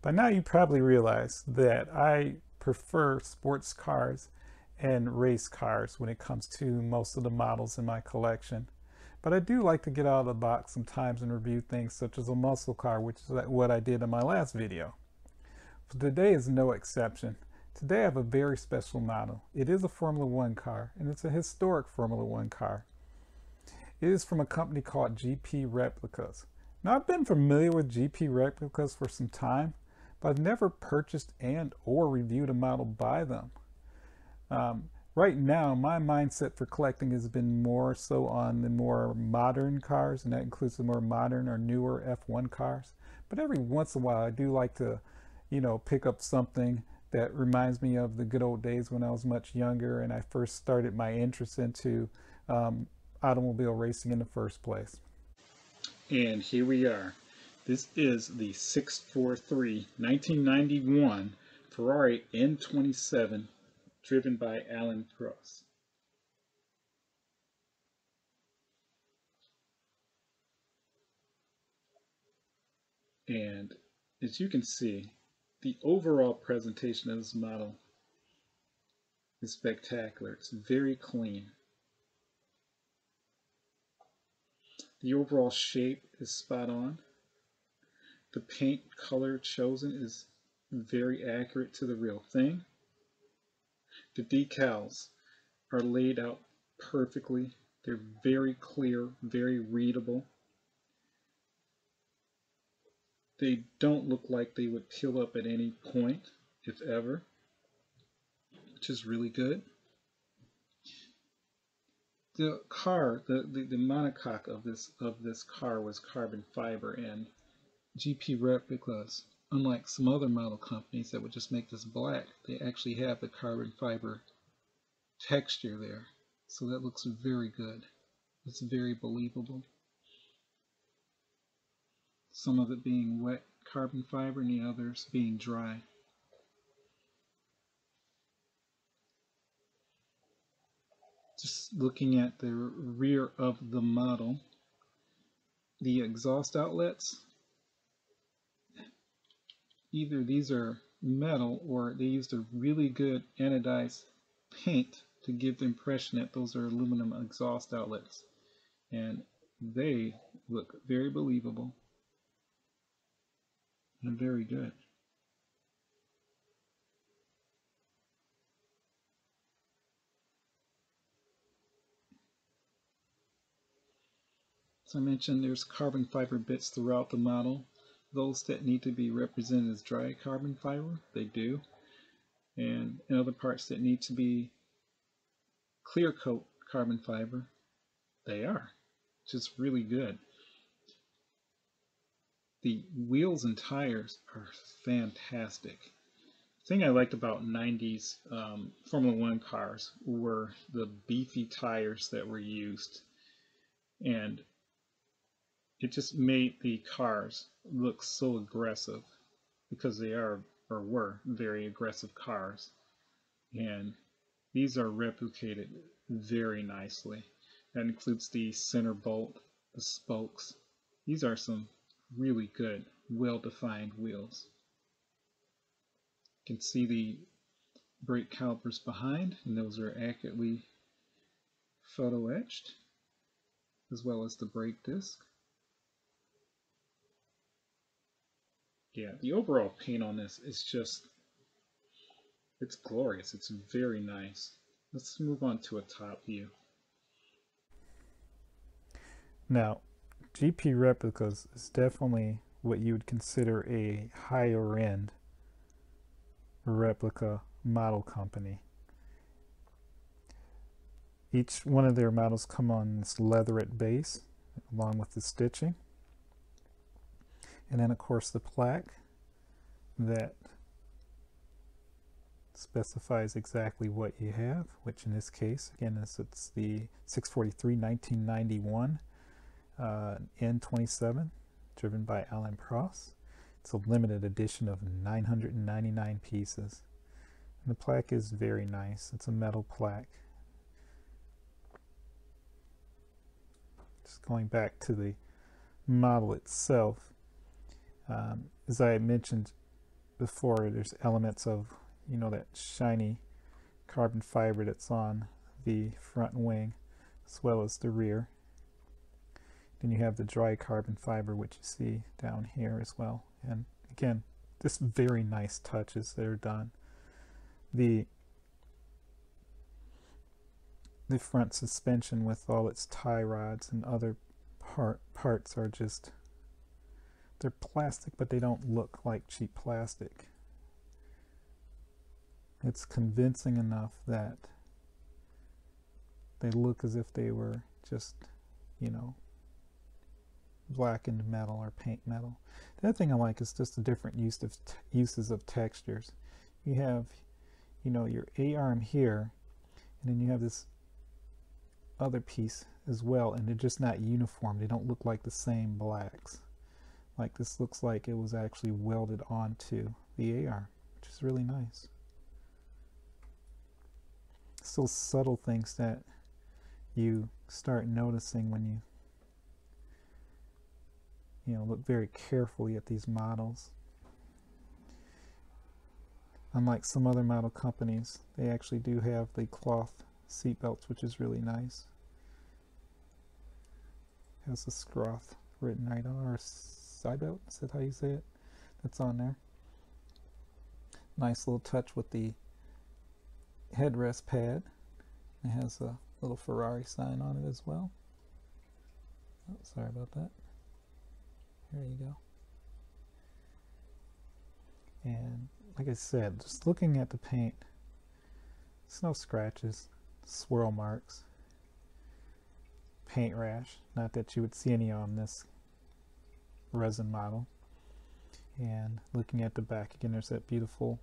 By now you probably realize that I prefer sports cars and race cars when it comes to most of the models in my collection. But I do like to get out of the box sometimes and review things such as a muscle car, which is what I did in my last video. So today is no exception. Today I have a very special model. It is a Formula One car, and it's a historic Formula One car. It is from a company called GP Replicas. Now, I've been familiar with GP Replicas for some time, but I've never purchased and or reviewed a model by them. Right now, my mindset for collecting has been more so on the more modern cars, and that includes the more modern or newer F1 cars. But every once in a while, I do like to, pick up something that reminds me of the good old days when I was much younger and I first started my interest into automobile racing in the first place. And here we are. This is the 643 1991 Ferrari N27 driven by Alain Prost. And as you can see, the overall presentation of this model is spectacular. It's very clean. The overall shape is spot on. The paint color chosen is very accurate to the real thing. The decals are laid out perfectly. They're very clear, very readable. They don't look like they would peel up at any point, if ever, which is really good. The car, the monocoque of this car was carbon fiber, and GP Replicas, unlike some other model companies that would just make this black, they actually have the carbon fiber texture there. So that looks very good. It's very believable. Some of it being wet carbon fiber and the others being dry. Just looking at the rear of the model, the exhaust outlets, either these are metal or they used a really good anodized paint to give the impression that those are aluminum exhaust outlets, and they look very believable and very good. As I mentioned, there's carbon fiber bits throughout the model. Those that need to be represented as dry carbon fiber, they do. And in other parts that need to be clear coat carbon fiber, they are. Just really good. The wheels and tires are fantastic. The thing I liked about 90s Formula One cars were the beefy tires that were used. And it just made the cars look so aggressive because they are or were very aggressive cars. And these are replicated very nicely. That includes the center bolt, the spokes. These are some really good, well-defined wheels. You can see the brake calipers behind, and those are accurately photo etched, as well as the brake disc. Yeah, the overall paint on this is just, it's glorious. It's very nice. Let's move on to a top view. Now, GP Replicas is definitely what you would consider a higher end replica model company. Each one of their models come on this leatherette base along with the stitching. And then of course the plaque that specifies exactly what you have, which in this case, again, it's the 643 1991 N27 driven by Alain Prost. It's a limited edition of 999 pieces. And the plaque is very nice. It's a metal plaque. Just going back to the model itself, as I mentioned, before, there's elements of, you know, that shiny carbon fiber that's on the front wing as well as the rear. Then you have the dry carbon fiber, which you see down here as well. And again, just very nice touches that are done. The front suspension with all its tie rods and other parts are just, they're plastic, but they don't look like cheap plastic. It's convincing enough that they look as if they were just, you know, blackened metal or paint metal. The other thing I like is just the different uses of textures. You have, you know, your A-arm here, and then you have this other piece as well, and they're just not uniform. They don't look like the same blacks. Like this looks like it was actually welded onto the A-arm, which is really nice. Still subtle things that you start noticing when you know, look very carefully at these models. Unlike some other model companies, they actually do have the cloth seat belts, which is really nice. Has a Scroth written right on, or side belt, is that how you say it? That's on there. Nice little touch with the headrest pad. It has a little Ferrari sign on it as well. Oh, sorry about that. There you go. And like I said, just looking at the paint, there's no scratches, swirl marks, paint rash. Not that you would see any on this resin model. And looking at the back again, there's that beautiful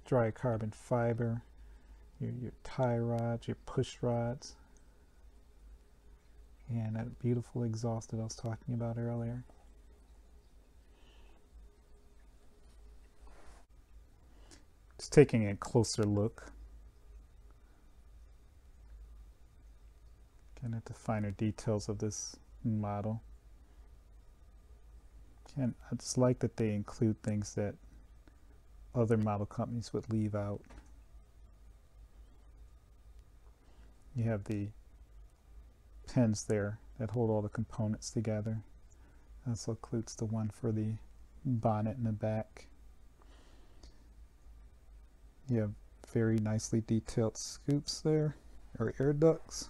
dry carbon fiber, your tie rods, your push rods, and that beautiful exhaust that I was talking about earlier. Just taking a closer look again at the finer details of this model. And I just like that they include things that other model companies would leave out. You have the pins there that hold all the components together. Also includes the one for the bonnet in the back. You have very nicely detailed scoops there, or air ducts.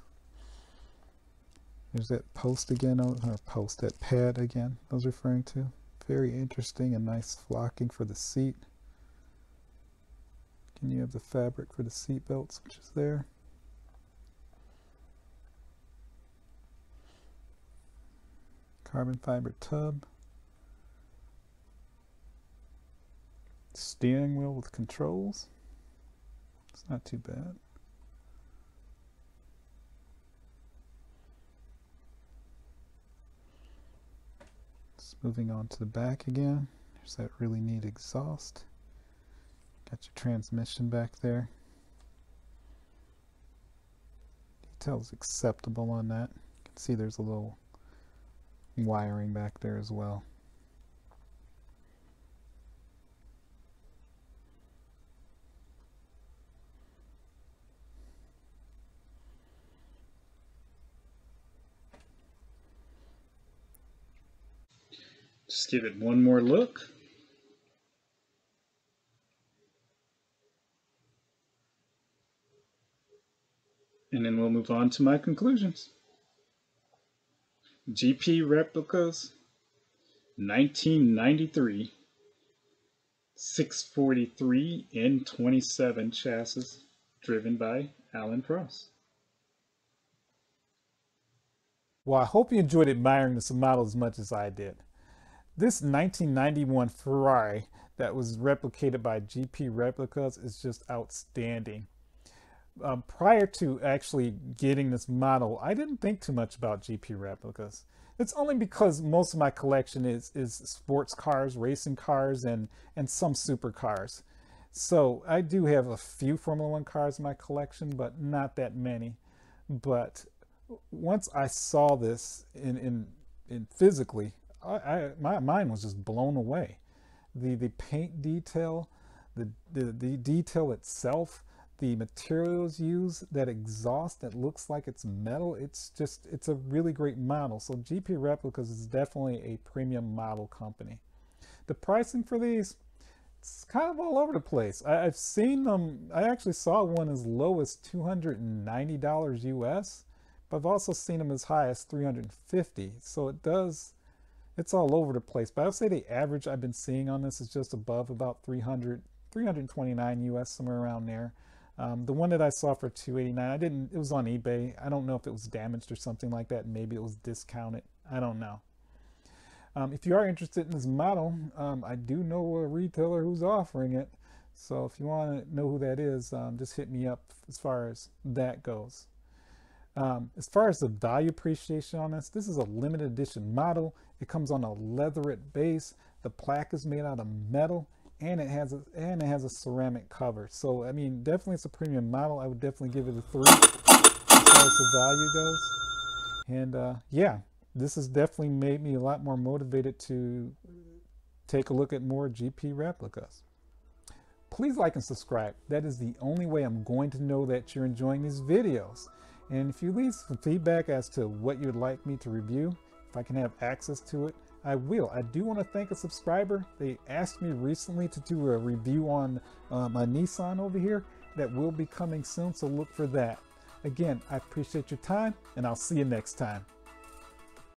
There's that post again, or post, that pad again I was referring to. Very interesting and nice flocking for the seat. And you have the fabric for the seat belts, which is there. Carbon fiber tub. Steering wheel with controls. It's not too bad. Just moving on to the back again. There's that really neat exhaust. Got your transmission back there. Detail's acceptable on that. You can see there's a little wiring back there as well. Just give it one more look. And then we'll move on to my conclusions. GP Replicas 1993 643 N27 chassis driven by Alain Prost. Well, I hope you enjoyed admiring this model as much as I did. This 1991 Ferrari that was replicated by GP Replicas is just outstanding. Prior to actually getting this model, I didn't think too much about GP Replicas. It's only because most of my collection is sports cars, racing cars, and some supercars. So I do have a few Formula One cars in my collection, but not that many. But once I saw this in physically, my mind was just blown away. the paint detail, the detail itself, the materials used, that exhaust that looks like it's metal, it's a really great model. So GP Replicas is definitely a premium model company. The pricing for these, it's kind of all over the place. I've seen them, I actually saw one as low as $290 US, but I've also seen them as high as $350. So it's all over the place. But I would say the average I've been seeing on this is just above about 329 US, somewhere around there. The one that I saw for $289, it was on eBay. I don't know if it was damaged or something like that. Maybe it was discounted. I don't know. If you are interested in this model, I do know a retailer who's offering it. So if you want to know who that is, just hit me up as far as that goes. As far as the value appreciation on this is a limited edition model. It comes on a leatherette base. The plaque is made out of metal, and it has a ceramic cover. So I mean, definitely it's a premium model. I would definitely give it a 3 as far as the value goes. And yeah, this has definitely made me a lot more motivated to take a look at more GP replicas. Please like and subscribe. That is the only way I'm going to know that you're enjoying these videos. And if you leave some feedback as to what you'd like me to review, if I can have access to it, I will. I do want to thank a subscriber. They asked me recently to do a review on my Nissan over here. That will be coming soon, so look for that. Again, I appreciate your time, and I'll see you next time.